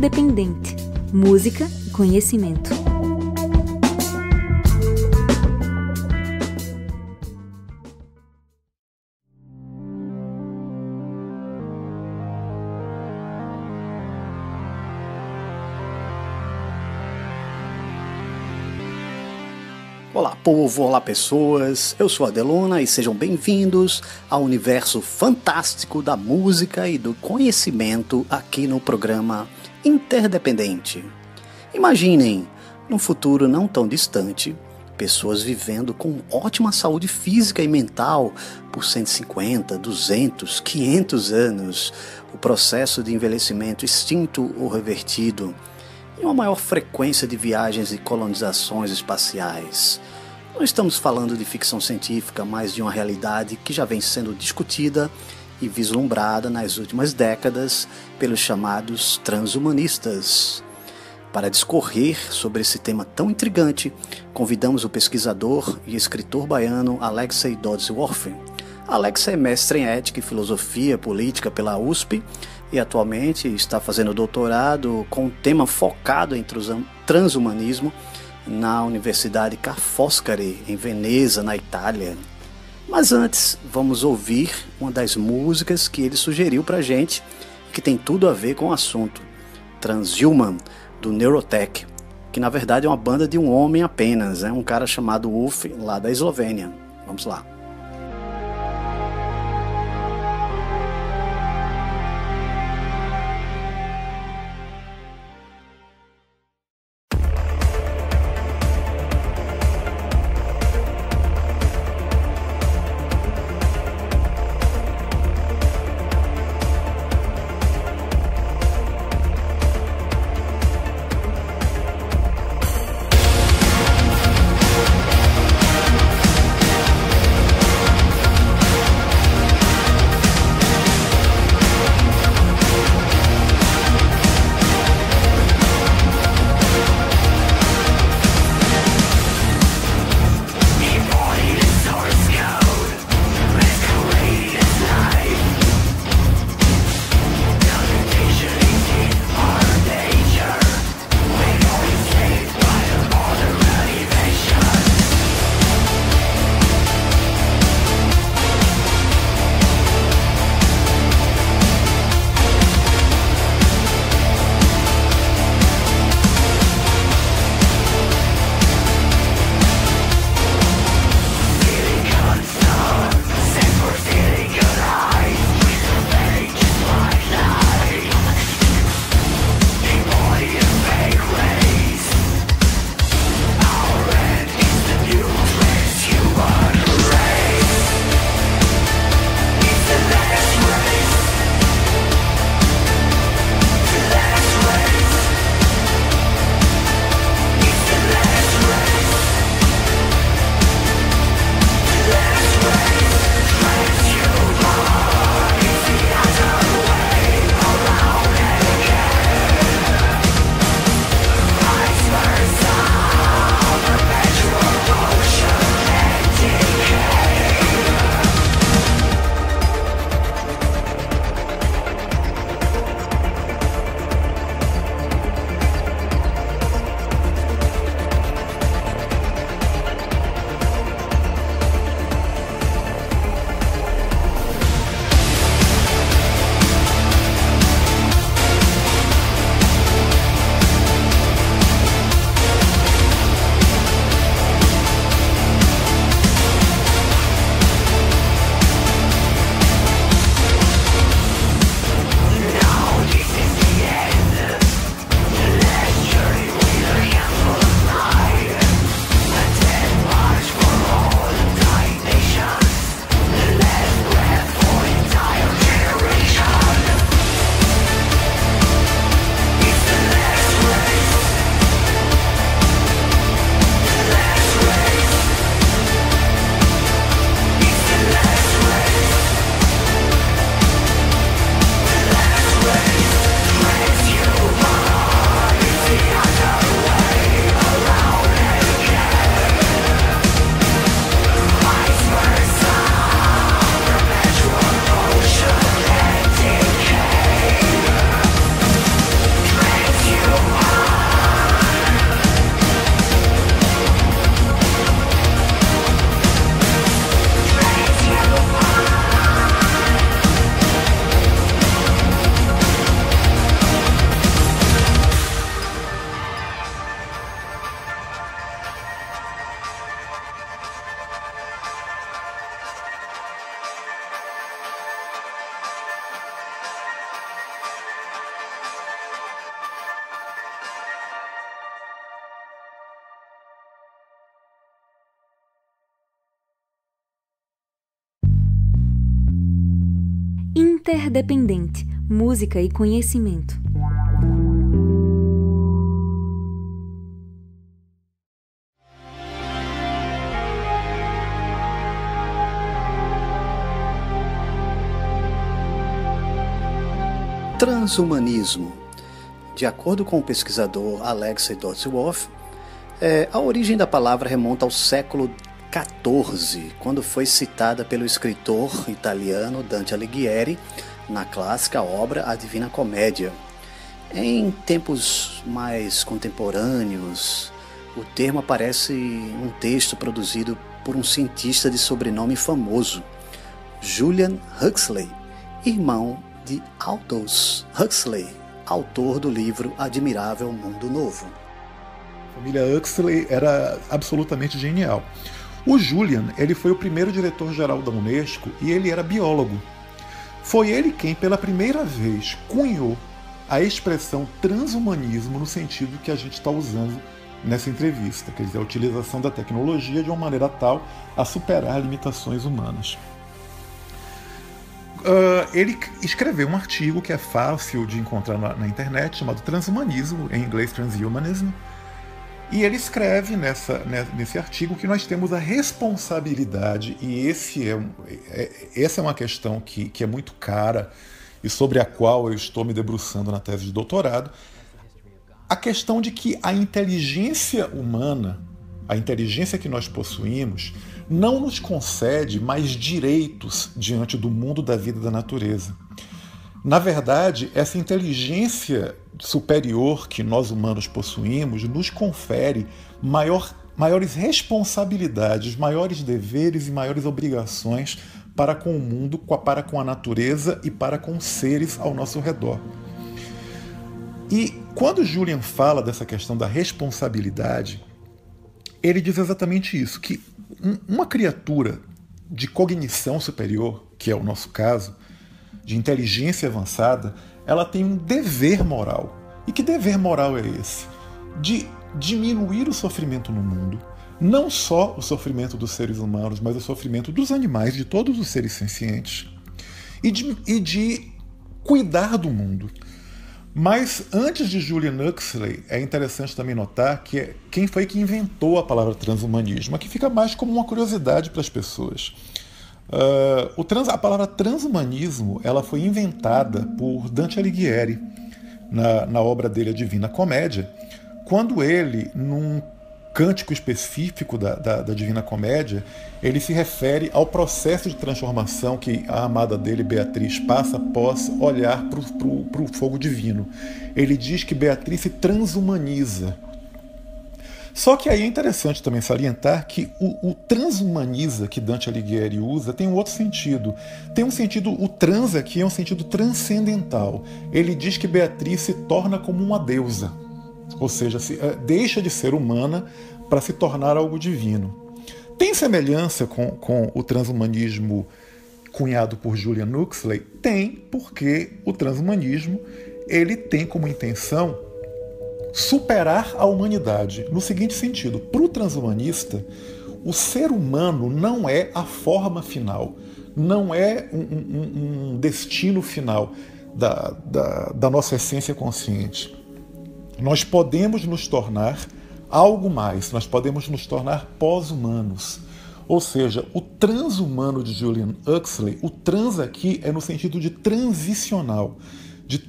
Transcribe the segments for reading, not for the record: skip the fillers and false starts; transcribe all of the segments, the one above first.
Interdependente. Música e conhecimento. Olá povo, olá pessoas, eu sou a Delona e sejam bem-vindos ao universo fantástico da música e do conhecimento aqui no programa Interdependente. Imaginem, num futuro não tão distante, pessoas vivendo com ótima saúde física e mental por 150, 200, 500 anos, o processo de envelhecimento extinto ou revertido, e uma maior frequência de viagens e colonizações espaciais. Não estamos falando de ficção científica, mas de uma realidade que já vem sendo discutida e vislumbrada nas últimas décadas pelos chamados transhumanistas. Para discorrer sobre esse tema tão intrigante, convidamos o pesquisador e escritor baiano Alexey Dodsworth. Alexey é mestre em Ética e Filosofia Política pela USP e atualmente está fazendo doutorado com um tema focado em transhumanismo na Universidade Ca' Foscari, em Veneza, na Itália. Mas antes, vamos ouvir uma das músicas que ele sugeriu pra gente, que tem tudo a ver com o assunto, Transhuman, do Neurotech, que na verdade é uma banda de um homem apenas, um cara chamado Ulf, lá da Eslovênia. Vamos lá. Interdependente, música e conhecimento. Transhumanismo. De acordo com o pesquisador Alexei Dodsworth, a origem da palavra remonta ao século XIV, quando foi citada pelo escritor italiano Dante Alighieri na clássica obra A Divina Comédia. Em tempos mais contemporâneos, o termo aparece em um texto produzido por um cientista de sobrenome famoso, Julian Huxley, irmão de Aldous Huxley, autor do livro Admirável Mundo Novo. A família Huxley era absolutamente genial. O Julian, ele foi o primeiro diretor-geral da Unesco e ele era biólogo. Foi ele quem, pela primeira vez, cunhou a expressão transhumanismo no sentido que a gente está usando nessa entrevista, quer dizer, a utilização da tecnologia de uma maneira tal a superar limitações humanas. Ele escreveu um artigo que é fácil de encontrar na internet, chamado Transhumanismo, em inglês Transhumanism, e ele escreve nesse artigo que nós temos a responsabilidade, e essa é uma questão que é muito cara e sobre a qual eu estou me debruçando na tese de doutorado, a questão de que a inteligência humana, a inteligência que nós possuímos, não nos concede mais direitos diante do mundo da vida e da natureza. Na verdade, essa inteligência superior que nós humanos possuímos nos confere maiores responsabilidades, maiores deveres e maiores obrigações para com o mundo, para com a natureza e para com os seres ao nosso redor. E quando Julian fala dessa questão da responsabilidade, ele diz exatamente isso, que uma criatura de cognição superior, que é o nosso caso, de inteligência avançada, ela tem um dever moral. E que dever moral é esse? De diminuir o sofrimento no mundo, não só o sofrimento dos seres humanos, mas o sofrimento dos animais, de todos os seres sencientes, e de cuidar do mundo. Mas antes de Julian Huxley, é interessante também notar que quem foi que inventou a palavra transhumanismo. Aqui fica mais como uma curiosidade para as pessoas. A palavra transhumanismo ela foi inventada por Dante Alighieri na obra dele A Divina Comédia, quando ele, num cântico específico da Divina Comédia, ele se refere ao processo de transformação que a amada dele, Beatriz, passa após olhar para o fogo divino. Ele diz que Beatriz se transhumaniza. Só que aí é interessante também salientar que o transhumaniza que Dante Alighieri usa tem um outro sentido. Tem um sentido, o trans aqui é um sentido transcendental. Ele diz que Beatriz se torna como uma deusa. Ou seja, deixa de ser humana para se tornar algo divino. Tem semelhança com o transhumanismo cunhado por Julian Huxley? Tem, porque o transhumanismo ele tem como intenção superar a humanidade. No seguinte sentido, para o transhumanista, o ser humano não é a forma final, não é um destino final da nossa essência consciente. Nós podemos nos tornar algo mais, nós podemos nos tornar pós-humanos. Ou seja, o transhumano de Julian Huxley, o trans aqui é no sentido de transicional, de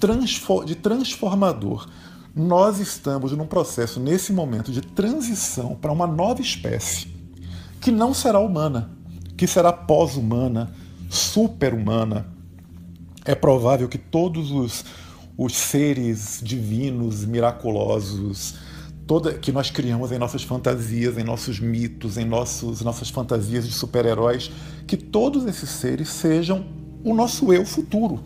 transformador. Nós estamos num processo, nesse momento, de transição para uma nova espécie, que não será humana, que será pós-humana, super-humana. É provável que todos os seres divinos, miraculosos, que nós criamos em nossas fantasias, em nossos mitos, em nossas fantasias de super-heróis, que todos esses seres sejam o nosso eu futuro.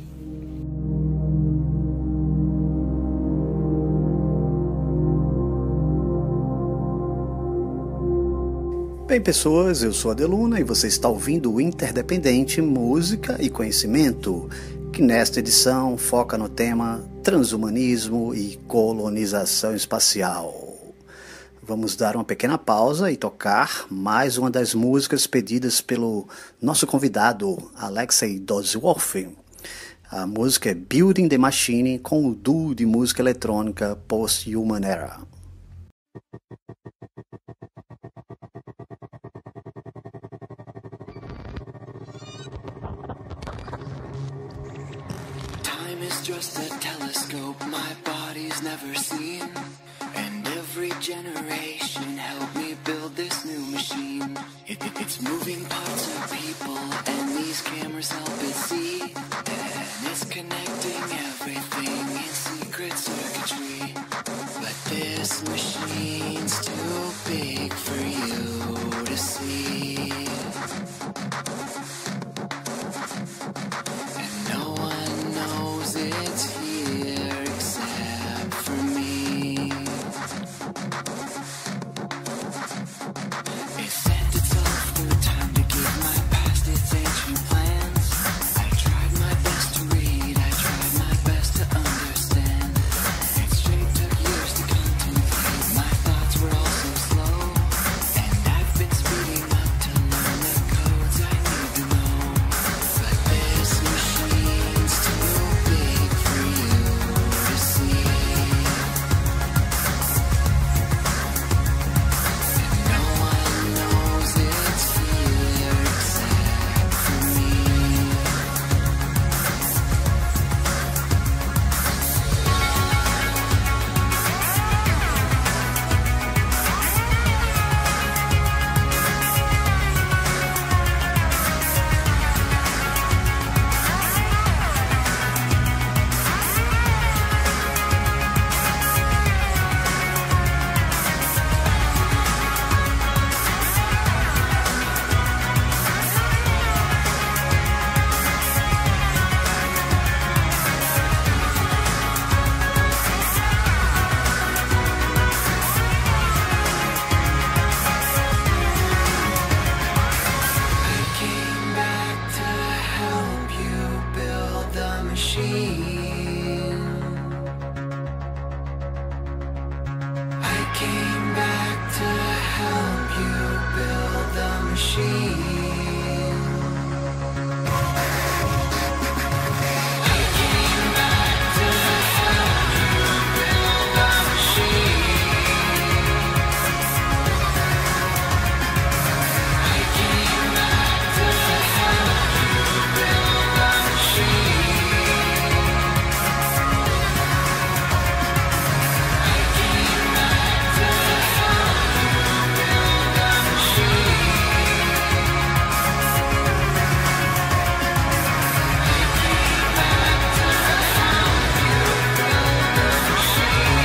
Bem, pessoas, eu sou a Deluna e você está ouvindo o Interdependente Música e Conhecimento, que nesta edição foca no tema transhumanismo e colonização espacial. Vamos dar uma pequena pausa e tocar mais uma das músicas pedidas pelo nosso convidado, Alexei Dodsworth. A música é Building the Machine com o duo de música eletrônica Post-Human Era. Time is just a telescope my body's never seen, and every generation helped me build this new machine. It's moving parts of people, and these cameras help it see, and it's connecting everything in secret circuitry. But this machine's too big for you to see, and no one knows it's here except for me. It sent itself through time to give my past its ancient plans. I tried my best to read, I tried my best to understand. Its shape took years to contemplate, my thoughts were all so slow, and I've been speeding up to learn the codes I need to know. But this machine's too big for you to see, and no one knows it's here except for me. I came back to help you build the machine. I came back to help you build the machine. I came back to help you build the machine. I came back to help you build the machine. I came back to help you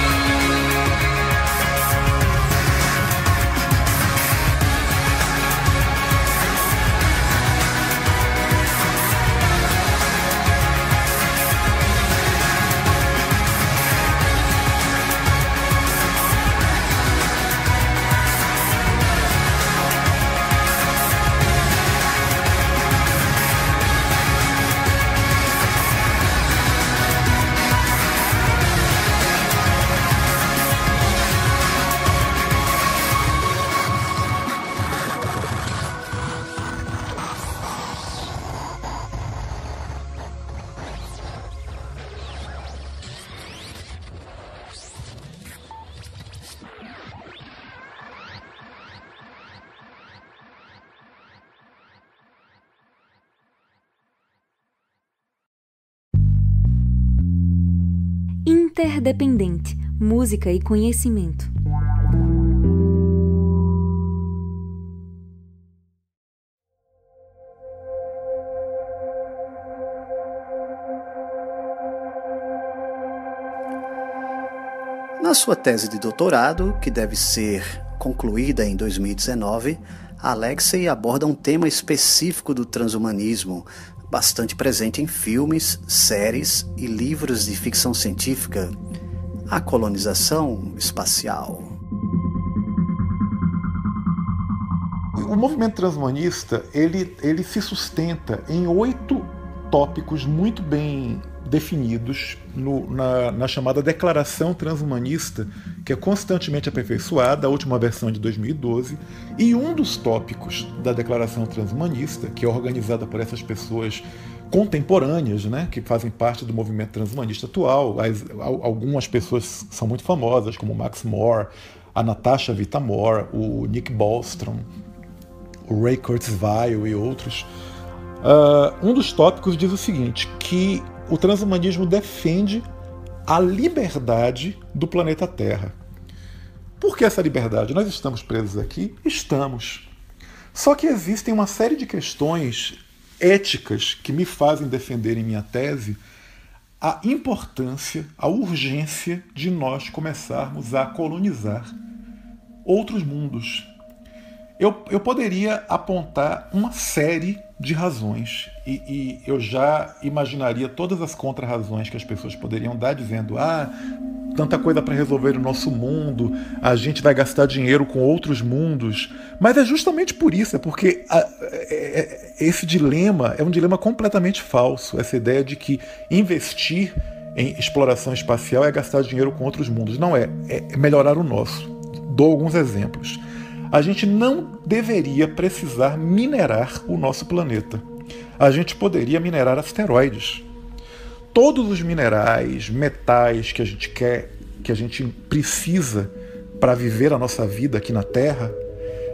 build the Interdependente, música e conhecimento. Na sua tese de doutorado, que deve ser concluída em 2019, Alexei aborda um tema específico do transhumanismo, bastante presente em filmes, séries e livros de ficção científica: a colonização espacial. O movimento transhumanista ele se sustenta em 8 tópicos muito bem definidos na chamada Declaração Transhumanista, que é constantemente aperfeiçoada, a última versão de 2012, e um dos tópicos da Declaração Transhumanista, que é organizada por essas pessoas contemporâneas, né, que fazem parte do movimento transhumanista atual. Algumas pessoas são muito famosas, como o Max More, a Natasha Vita-More, o Nick Bostrom, o Ray Kurzweil e outros. Um dos tópicos diz o seguinte, que o transhumanismo defende a liberdade do planeta Terra. Por que essa liberdade? Nós estamos presos aqui? Estamos. Só que existem uma série de questões éticas que me fazem defender em minha tese a importância, a urgência de nós começarmos a colonizar outros mundos. Eu poderia apontar uma série de razões e eu já imaginaria todas as contra-razões que as pessoas poderiam dar, dizendo: tanta coisa para resolver o nosso mundo, a gente vai gastar dinheiro com outros mundos. Mas é justamente por isso, é porque esse dilema é um dilema completamente falso, essa ideia de que investir em exploração espacial é gastar dinheiro com outros mundos. Não é melhorar o nosso. Dou alguns exemplos. A gente não deveria precisar minerar o nosso planeta. A gente poderia minerar asteroides. Todos os minerais, metais que a gente quer, que a gente precisa para viver a nossa vida aqui na Terra,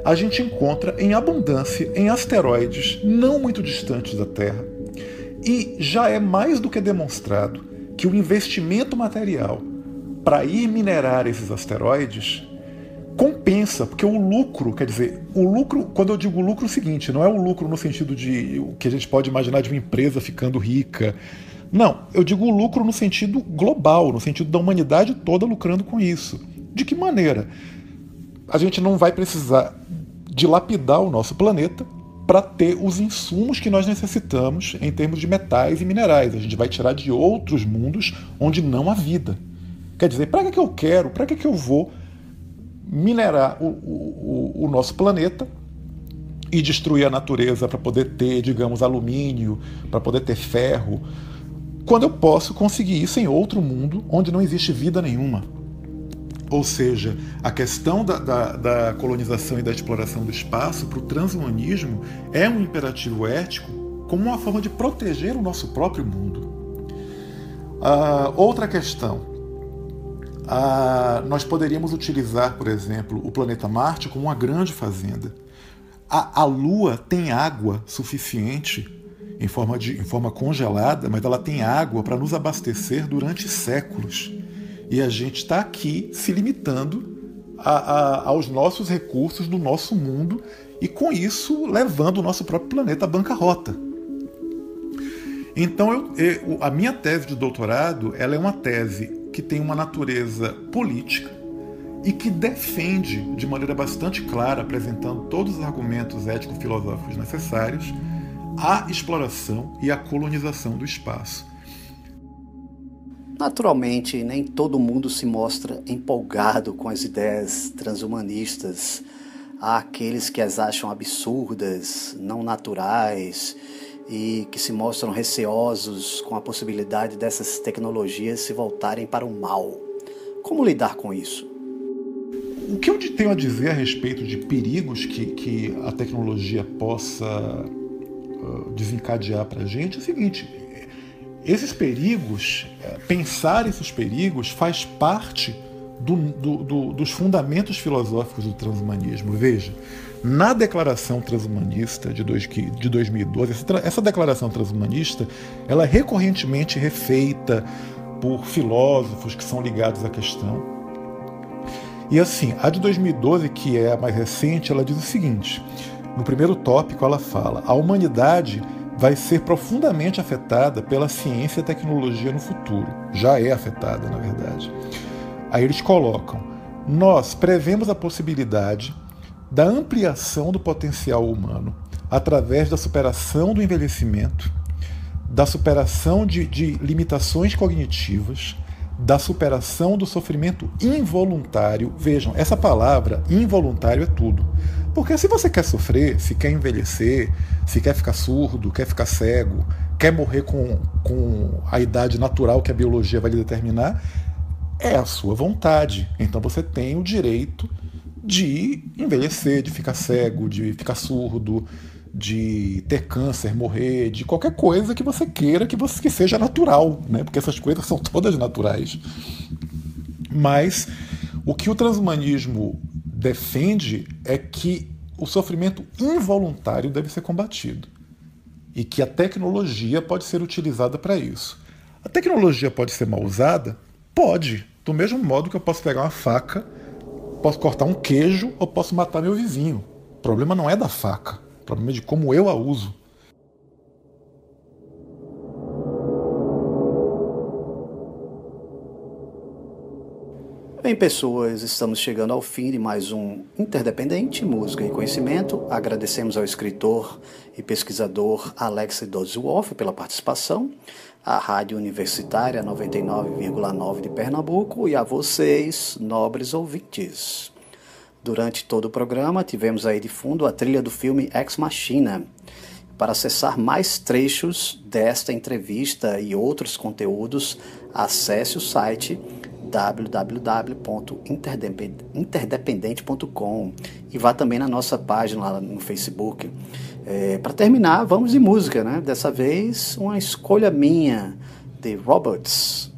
a gente encontra em abundância em asteroides não muito distantes da Terra. E já é mais do que demonstrado que o investimento material para ir minerar esses asteroides compensa, porque o lucro, quer dizer, o lucro, quando eu digo lucro, é o seguinte, não é o lucro no sentido de o que a gente pode imaginar de uma empresa ficando rica. Não, eu digo o lucro no sentido global, no sentido da humanidade toda lucrando com isso. De que maneira? A gente não vai precisar dilapidar o nosso planeta para ter os insumos que nós necessitamos em termos de metais e minerais. A gente vai tirar de outros mundos onde não há vida. Quer dizer, para que eu quero, para que eu vou minerar o nosso planeta e destruir a natureza para poder ter, digamos, alumínio, para poder ter ferro, quando eu posso conseguir isso em outro mundo onde não existe vida nenhuma? Ou seja, a questão da colonização e da exploração do espaço para o transhumanismo é um imperativo ético como uma forma de proteger o nosso próprio mundo. Outra questão. Nós poderíamos utilizar, por exemplo, o planeta Marte como uma grande fazenda. A Lua tem água suficiente em forma congelada, mas ela tem água para nos abastecer durante séculos. E a gente está aqui se limitando aos nossos recursos do nosso mundo e, com isso, levando o nosso próprio planeta à bancarrota. Então, a minha tese de doutorado ela é uma tese que tem uma natureza política e que defende, de maneira bastante clara, apresentando todos os argumentos ético-filosóficos necessários, a exploração e a colonização do espaço. Naturalmente, nem todo mundo se mostra empolgado com as ideias transhumanistas. Há aqueles que as acham absurdas, não naturais e que se mostram receosos com a possibilidade dessas tecnologias se voltarem para o mal. Como lidar com isso? O que eu tenho a dizer a respeito de perigos que a tecnologia possa desencadear para a gente é o seguinte: esses perigos, pensar esses perigos faz parte dos fundamentos filosóficos do transhumanismo. Veja, na Declaração Transhumanista de 2012, essa Declaração Transhumanista ela é recorrentemente refeita por filósofos que são ligados à questão. E assim, a de 2012, que é a mais recente, ela diz o seguinte: no primeiro tópico ela fala: a humanidade vai ser profundamente afetada pela ciência e tecnologia no futuro. Já é afetada, na verdade. Aí eles colocam: nós prevemos a possibilidade da ampliação do potencial humano através da superação do envelhecimento, da superação de limitações cognitivas, da superação do sofrimento involuntário. Vejam, essa palavra involuntário é tudo. Porque se você quer sofrer, se quer envelhecer, se quer ficar surdo, quer ficar cego, quer morrer com a idade natural que a biologia vai lhe determinar, é a sua vontade. Então você tem o direito de envelhecer, de ficar cego, de ficar surdo, de ter câncer, morrer, de qualquer coisa que você queira que seja natural, né? Porque essas coisas são todas naturais. Mas o que o transhumanismo defende é que o sofrimento involuntário deve ser combatido e que a tecnologia pode ser utilizada para isso. A tecnologia pode ser mal usada? Pode. Do mesmo modo que eu posso pegar uma faca, posso cortar um queijo ou posso matar meu vizinho. O problema não é da faca. O problema é de como eu a uso. Bem, pessoas, estamos chegando ao fim de mais um Interdependente, Música e Conhecimento. Agradecemos ao escritor e pesquisador Alex Dodsworth pela participação, à Rádio Universitária 99,9 de Pernambuco e a vocês, nobres ouvintes. Durante todo o programa, tivemos aí de fundo a trilha do filme Ex Machina. Para acessar mais trechos desta entrevista e outros conteúdos, acesse o site www.interdependente.com e vá também na nossa página lá no Facebook. Para terminar, vamos de música, né? Dessa vez, uma escolha minha, The Robots.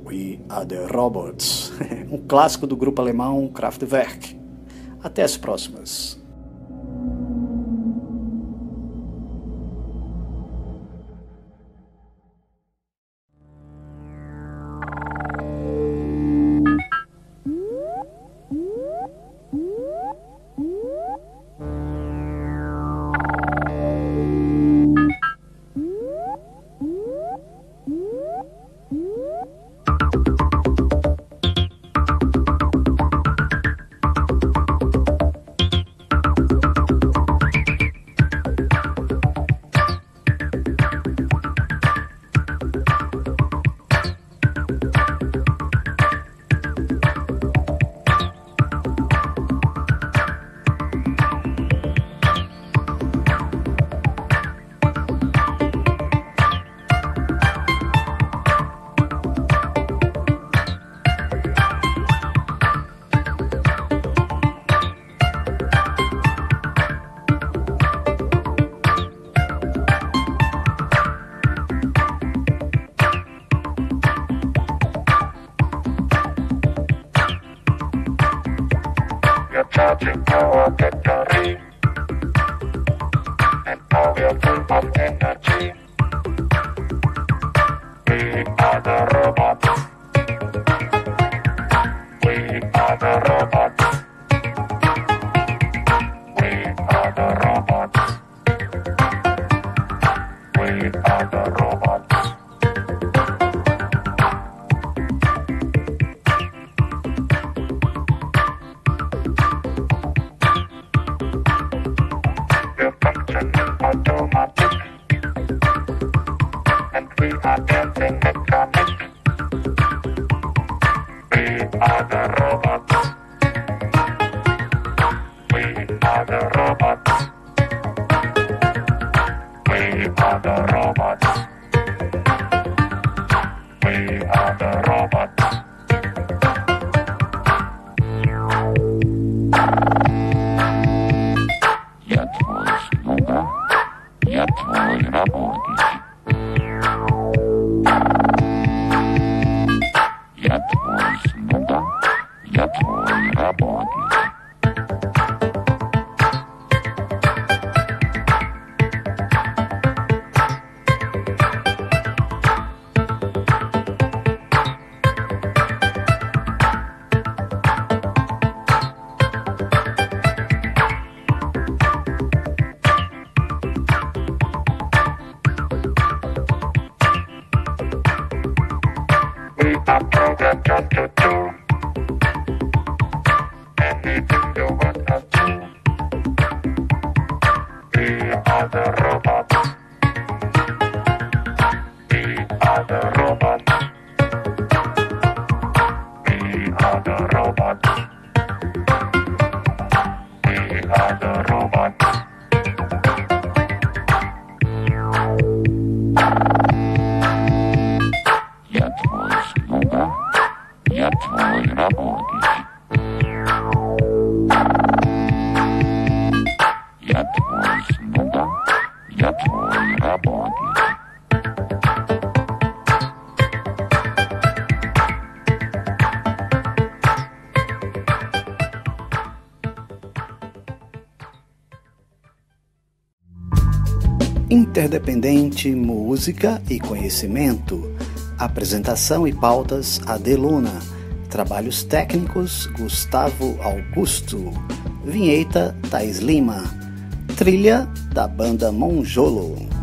We Are The Robots, um clássico do grupo alemão Kraftwerk. Até as próximas. Charging your battery, and now we're full of energy. We are the robots. We are the robots. We are the robots. We are the robots. Automatic, and we are dancing mechanic. We are the robots. We are the robots. We are the robots. We are the robots. Я твой слуга. Я твой работник. Я твой слуга. Я твой работник. We are programmed just to do anything you want us to. We are the robots. We are the robots. We are the robots. We are the robots. Я твой слуга, я твой работник. Interdependente, música e conhecimento. Apresentação e pautas, Adelona. Trabalhos técnicos, Gustavo Augusto. Vinheta, Thais Lima. Trilha da banda Monjolo.